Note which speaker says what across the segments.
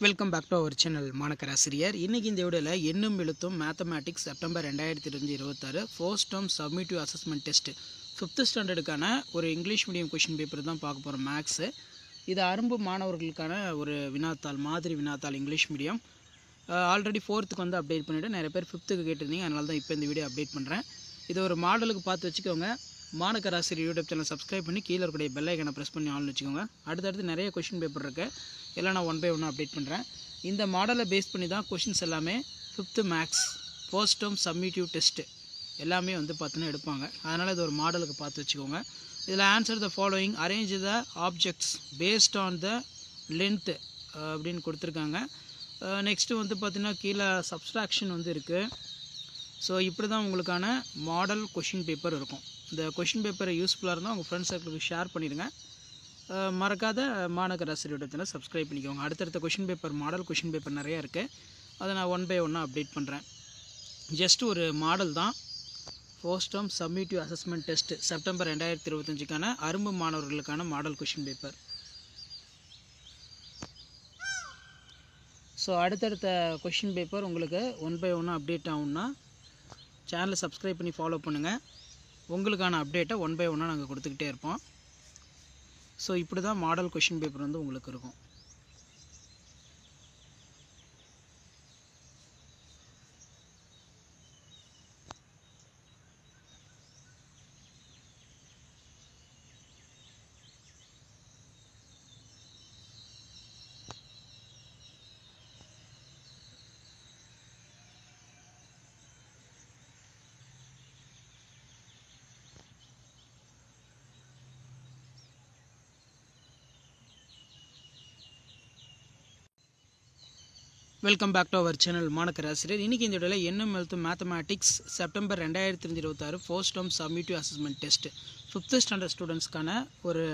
Speaker 1: Welcome back to our channel Manakkar Asiriyar. இன்றைக்கி இந்த வீடியோவில் Ennum Ezhuthum mathematics September 2026 first term summative assessment test 5th ஸ்டாண்டர்டுக்கான ஒரு இங்கிலீஷ் மீடியம் கொஷின் பேப்பர் தான் பார்க்க போகிறோம். மேக்ஸு இது அரும்பு மாணவர்களுக்கான ஒரு வினாத்தாள், மாதிரி வினாத்தாள் இங்கிலீஷ் மீடியம். ஆல்ரெடி 4th வந்து அப்டேட் பண்ணிவிட்டு நிறைய பேர் 5th கேட்டிருந்தீங்க, அதனால தான் இப்போ இந்த வீடியோ அப்டேட் பண்ணுறேன். இது ஒரு மாடலுக்கு பார்த்து வச்சுக்கோங்க. மாணக்கர் ஆசிரியர் யூடியூப் சேனல் சப்ஸ்கிரைப் பண்ணி கீழே இருக்கக்கூடிய பெல் ஐக்கனை ப்ரெஸ் பண்ணி ஆல்னு வச்சுக்கோங்க. அடுத்தடுத்து நிறைய கொஷின் பேப்பர் இருக்குது, எல்லாம் நான் 1 by 1 அப்டேட் பண்ணுறேன். இந்த மாடலை பேஸ் பண்ணி தான் கொஷின்ஸ் எல்லாமே 5th maths first term summative test எல்லாமே வந்து பார்த்தீங்கன்னா எடுப்பாங்க. அதனால் இது ஒரு மாடலுக்கு பார்த்து வச்சுக்கோங்க. இதில் answer the following, arrange the objects based on the length அப்படின்னு கொடுத்துருக்காங்க. நெக்ஸ்ட்டு வந்து பார்த்திங்கன்னா கீழே சப்ஸ்ட்ராக்ஷன் வந்து இருக்குது. ஸோ இப்படி தான் உங்களுக்கான மாடல் கொஷின் பேப்பர் இருக்கும். இந்த கொஷின் பேப்பரை யூஸ்ஃபுல்லாக இருந்தால் உங்கள் ஃப்ரெண்ட்ஸ் சர்க்கிளுக்கு ஷேர் பண்ணிடுங்க. மறக்காத மாணக்கர் ஆசிரியர் சப்ஸ்கிரைப் பண்ணிக்கோங்க. அடுத்தடுத்த question paper, model question paper நிறையா இருக்குது, அதை நான் 1 by 1 அப்டேட் பண்ணுறேன். ஜஸ்ட் ஒரு மாடல் தான். First term summative assessment test September 2025க்கான அரும்பு மாணவர்களுக்கான மாடல் கொஷின் பேப்பர். ஸோ அடுத்தடுத்த கொஷின் பேப்பர் உங்களுக்கு 1 by 1 அப்டேட் ஆகும்னா சேனலை சப்ஸ்கிரைப் பண்ணி ஃபாலோ பண்ணுங்கள். உங்களுக்கான அப்டேட்டை 1 by 1 நாங்கள் கொடுத்துக்கிட்டே இருப்போம். ஸோ இப்படி தான் மாடல் கொஷின் பேப்பர் வந்து உங்களுக்கு இருக்கும். Welcome back to our channel Manakkar Asiriyar. இன்றைக்கி இந்த வீடியோவில் Ennum Ezhuthum mathematics September 2026 first term summative assessment test 5th standard ஸ்டூடெண்ட்ஸ்க்கான ஒரு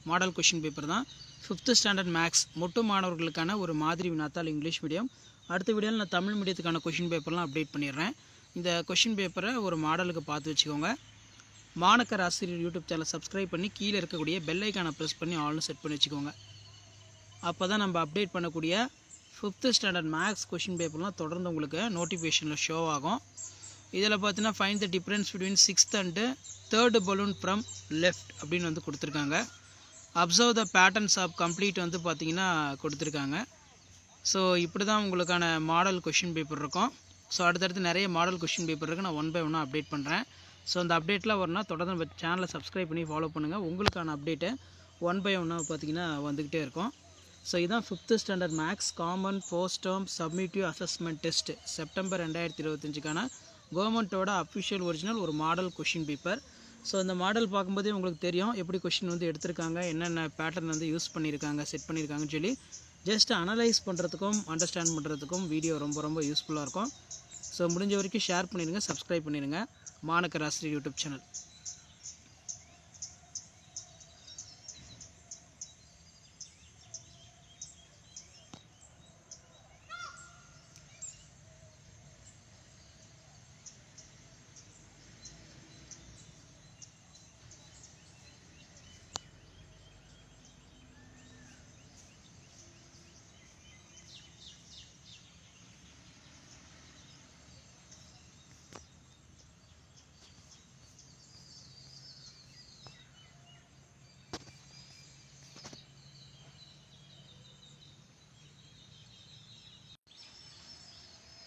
Speaker 1: மாடல் கொஷின் பேப்பர் தான். 5th ஸ்டாண்டர்ட் மேக்ஸ் மொட்டு மாணவர்களுக்கான ஒரு மாதிரி வினாத்தாள் இங்கிலீஷ் மீடியம். அடுத்த வீடியோவில் நான் தமிழ் மீடியத்துக்கான கொஷின் பேப்பர்லாம் அப்டேட் பண்ணிடுறேன். இந்த கொஷின் பேப்பரை ஒரு மாடலுக்கு பார்த்து வச்சுக்கோங்க. மாணக்கர் ஆசிரியர் யூடியூப் சேனல் சப்ஸ்கிரைப் பண்ணி கீழே இருக்கக்கூடிய பெல் ஐக்கானை ப்ரெஸ் பண்ணி ஆல்னு செட் பண்ணி வச்சுக்கோங்க. அப்போ தான் நம்ம அப்டேட் பண்ணக்கூடிய 5th ஸ்டாண்டர்ட் மேக்ஸ் கொஷின் பேப்பர்லாம் தொடர்ந்து உங்களுக்கு நோட்டிஃபிகேஷனில் ஷோ ஆகும். இதில் பார்த்தீங்கன்னா find the difference between 6th and 3rd balloon from left அப்படின்னு வந்து கொடுத்துருக்காங்க. Observe the patterns of complete வந்து பார்த்திங்கன்னா கொடுத்துருக்காங்க. ஸோ இப்படி தான் உங்களுக்கான மாடல் கொஷின் பேப்பர் இருக்கும். ஸோ அடுத்தடுத்து நிறைய மாடல் கொஷின் பேப்பர் இருக்குது, நான் 1 by 1 அப்டேட் பண்ணுறேன். ஸோ அந்த அப்டேட்டில் வரணும்னா தொடர்ந்து சேனலை சப்ஸ்கிரைப் பண்ணி ஃபாலோ பண்ணுங்கள். உங்களுக்கான அப்டேட்டு 1 by 1 பார்த்திங்கன்னா வந்துக்கிட்டே இருக்கும். ஸோ இதுதான் 5th standard maths common first term summative assessment test September 2025க்கான கவர்மெண்ட்டோட அஃபிஷியல் ஒரிஜினல் ஒரு மாடல் கொஷின் பேப்பர். ஸோ இந்த மாடல் பார்க்கும்போதே உங்களுக்கு தெரியும் எப்படி கொஷின் வந்து எடுத்திருக்காங்க, என்னென்ன பேட்டர்ன் வந்து யூஸ் பண்ணியிருக்காங்க, செட் பண்ணியிருக்காங்கன்னு சொல்லி ஜஸ்ட் அனலைஸ் பண்ணுறதுக்கும் அண்டர்ஸ்டாண்ட் பண்ணுறதுக்கும் வீடியோ ரொம்ப யூஸ்ஃபுல்லாக இருக்கும். ஸோ முடிஞ்ச வரைக்கும் ஷேர் பண்ணிடுங்க, சப்ஸ்கிரைப் பண்ணிடுங்க Manakkar Asiriyar YouTube channel.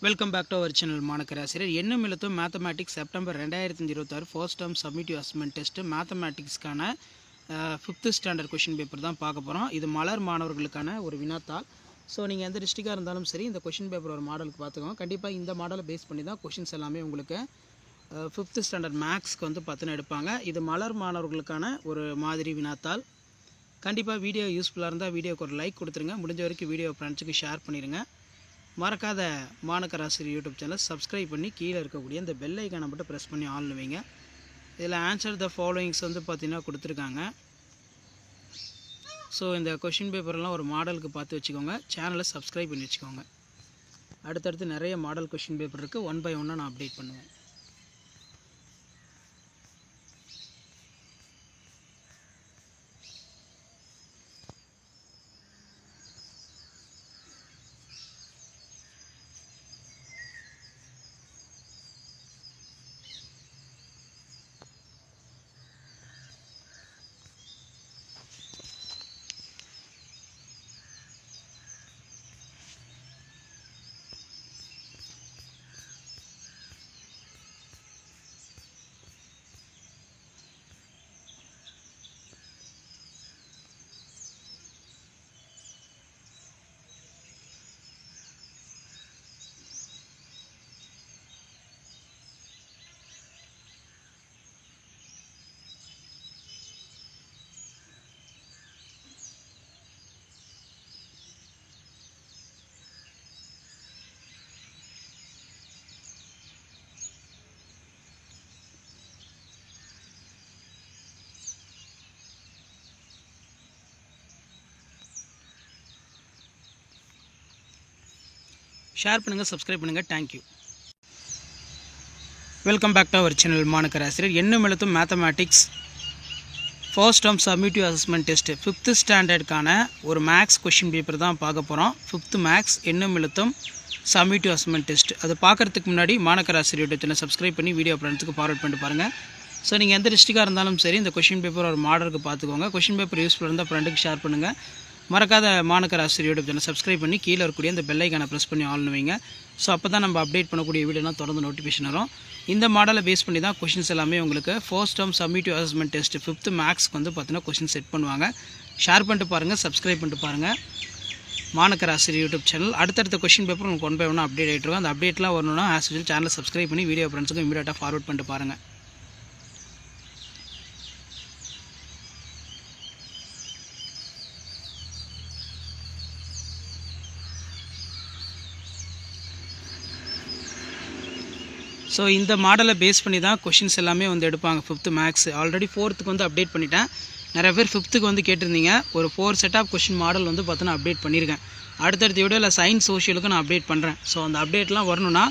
Speaker 1: Welcome back to our channel Manakkar Asiriyar. Ennum Ezhuthum mathematics September 2026 first term summative assessment test மேத்தமேட்டிக்ஸ்க்கான 5th ஸ்டாண்டர்ட் கொஷின் பேப்பர் தான் பார்க்க போகிறோம். இது மலர் மாணவர்களுக்கான ஒரு வினாத்தாள். ஸோ நீங்கள் எந்த டிஸ்ட்ரிக்டாக இருந்தாலும் சரி இந்த கொஷின் பேப்பர் ஒரு மாடலுக்கு பார்த்துக்கோங்க. கண்டிப்பாக இந்த மாடலை பேஸ் பண்ணி தான் கொஷின்ஸ் எல்லாமே உங்களுக்கு 5th ஸ்டாண்டர்ட் மேக்ஸ்க்கு வந்து பார்த்துன்னு எடுப்பாங்க. இது மலர் மாணவர்களுக்கான ஒரு மாதிரி வினாத்தாள். கண்டிப்பாக வீடியோ யூஸ்ஃபுல்லாக இருந்தால் வீடியோக்கு ஒரு லைக் கொடுத்துருங்க. முடிஞ்ச வரைக்கும் வீடியோ ஃப்ரெண்ட்ஸுக்கு ஷேர் பண்ணிடுங்க. மறக்காத மாணக்கர் ஆசிரியர் யூடியூப் சேனல் சப்ஸ்கிரைப் பண்ணி கீழே இருக்கக்கூடிய இந்த பெல் ஐக்கானை மட்டும் ப்ரெஸ் பண்ணி ஆல்னு வைங்க. இதில் ஆன்சர் த ஃபாலோயிங்ஸ் வந்து பார்த்திங்கன்னா கொடுத்துருக்காங்க. ஸோ இந்த கொஷின் பேப்பர்லாம் ஒரு மாடலுக்கு பார்த்து வச்சுக்கோங்க, சேனலை சப்ஸ்கிரைப் பண்ணி வச்சுக்கோங்க. அடுத்தடுத்து நிறைய மாடல் கொஷின் பேப்பர் இருக்குது, 1 by 1 நான் அப்டேட் பண்ணுவேன். ஷேர் பண்ணுங்கள், சப்ஸ்கிரைப் பண்ணுங்கள். Thank you. Welcome back to our channel Manakkar Asiriyar. Ennum Ezhuthum mathematics first term summative assessment test 5th ஸ்டாண்டர்டுக்கான ஒரு மேக்ஸ் கொஷின் பேப்பர் தான் பார்க்க போகிறோம். 5th மேக்ஸ் எண்ணும் எழுத்தும் சப்மிட்டிவ் அசஸ்மெண்ட் டெஸ்ட். அது பார்க்குறதுக்கு முன்னாடி மாணக்கர் ஆசிரியர் சேனல் சப்ஸ்கிரைப் பண்ணி வீடியோ ஃப்ரெண்ட்ஸுக்கு ஃபார்வர்ட் பண்ணிட்டு பாருங்கள். ஸோ நீங்கள் எந்த டிஸ்ட்ரிக்டாக இருந்தாலும் சரி இந்த கொஷின் பேப்பர் ஒரு மாடலுக்கு பார்த்துக்கோங்க. கொஷின் பேப்பர் யூஸ்ஃபுல்லாக இருந்தால் ஃப்ரெண்டுக்கு ஷேர் பண்ணுங்கள். மறக்காத மாணக்கர் ஆசிரியர் சேனல் சப்ஸ்கிரைப் பண்ணி கீழே இருக்கக்கூடிய அந்த பெல் ஐக்கானை ப்ரெஸ் பண்ணி ஆல்னு வைங்க. ஸோ அப்போ தான் நம்ம அப்டேட் பண்ணக்கூடிய வீடியோலாம் தொடர்ந்து நோட்டிஃபிகேஷன் வரும். இந்த மாடலை பேஸ் பண்ணி தான் கொஷின்ஸ் எல்லாமே உங்களுக்கு first term summative assessment test 5th மேக்ஸ்க்கு வந்து பார்த்தீங்கன்னா கொஷின் செட் பண்ணுவாங்க. ஷேர் பண்ணிட்டு பாருங்கள், சப்ஸ்கிரைப் பண்ணிட்டு பாருங்கள் மாணக்கர் ஆசிரியர் யூடியூப் சேனல். அடுத்தடுத்த கொஷின் பேப்பர் உங்களுக்கு 1 by 1 அப்டேட் ஆகிட்டு இருக்கும். அந்த அப்டேட்லாம் வரணும்னா ஆஸ் யூசுவல் சேனலை சப்ஸ்கிரைப் பண்ணி வீடியோ ஃப்ரெண்ட்ஸுக்கு இமீடியட்டாக ஃபார்வர்ட் பண்ணிட்டு பாருங்கள். ஸோ இந்த மாடலை பேஸ் பண்ணி தான் கொஷின்ஸ் எல்லாமே வந்து எடுப்பாங்க 5th மேக்ஸ். ஆல்ரெடி 4th வந்து அப்டேட் பண்ணிட்டேன். நிறைய பேர் 5th வந்து கேட்டிருந்தீங்க. ஒரு 4 செட் ஆஃப் கொஷின் மாடல் வந்து பார்த்தீங்கன்னா அப்டேட் பண்ணியிருக்கேன். அடுத்தடுத்த வீடியோவில் சயின்ஸ் சோஷியலுக்கு நான் அப்டேட் பண்ணுறேன். ஸோ அந்த அப்டேட்லாம் வரணும்னா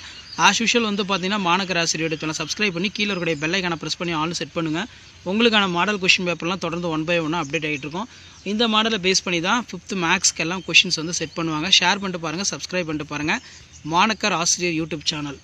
Speaker 1: ஆஸ் யூஷுவல் வந்து பார்த்தீங்கன்னா மாணக்கர் ஆசிரியர் சேனல் சப்ஸ்கிரைப் பண்ணி கீழே இருக்கக்கூடிய பெல் ஐக்கானை ப்ரெஸ் பண்ணி ஆல் செட் பண்ணுங்கள். உங்களுக்கான மாடல் கொஷின் பேப்பர்லாம் தொடர்ந்து 1 by 1 அப்டேட் ஆகிட்டு இருக்கும். இந்த மாடலை பேஸ் பண்ணி தான் 5th மேக்ஸ்க்கெல்லாம் கொஷின்ஸ் வந்து செட் பண்ணுவாங்க. ஷேர் பண்ணிட்டு பாருங்கள், சப்ஸ்கிரைப் பண்ணிட்டு பாருங்கள் மாணக்கர் ஆசிரியர் யூடியூப் சேனல்.